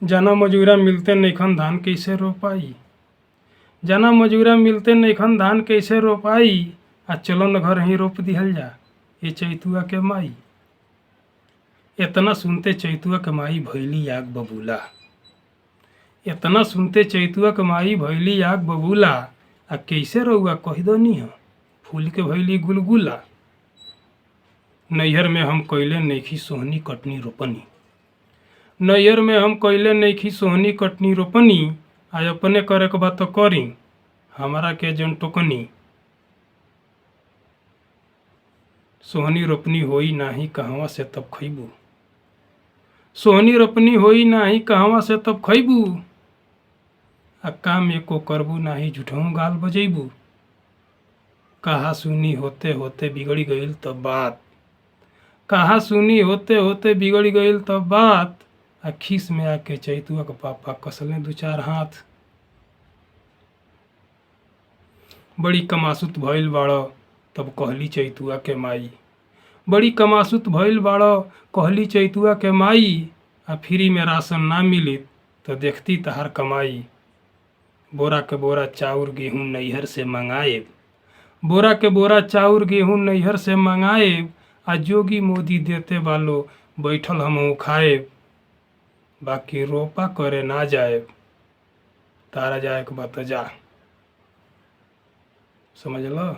जाना मजूरा मिलते नइखन धान कइसे रोपाई। जाना मजूरा मिलते नइखन धान कइसे रोपाई। आ चलो न घर ही रोप दिहल जा ये चैतुआ के माई। इतना सुनते चैतुआ के माई भैली आग बबूला। इतना सुनते चैतुआ के माई भैली आग बबूला। आ कैसे रहुआ कह दनी ह फूल के भैली गुलगुला। नैहर में हम कैले नइखी सोहनी कटनी रोपनी। नैहर में हम कैले नइखी सोहनी कटनी रोपनी। आ अपने करे के बात करी हमारा के जन टोकनी। सोहनी रोपनी होई नाही कहवा से तब खैबू। सोहनी रोपनी होई नाही कहवा से तब खैबू। आ काम एको करबू नाही झूठों गाल बजैबू। कहा सुनी होते होते बिगड़ी गईल तब बात। कहा सुनी होते होते बिगड़ी गईल तब बात। आ खीस में आके चैतुआ के पापा कसले दू चार हाथ। बड़ी कमासुत भइल बाड़ तब कहली चैतुआ के माई। बड़ी कमासुत भइल बाड़ कहली चैतुआ के माई। आ फ्री में राशन ना मिली तो देखती तहार कमाई। बोरा के बोरा चाउर गेहूं नैहर से मंगाएब। बोरा के बोरा चाउर गेहूं नैहर से मंगाएब। आ जोगी मोदी देते वालो बैठल हमहू खाएब। बाकी रोपा करे ना जाएब। तारा जाए के बात जा समझ लो।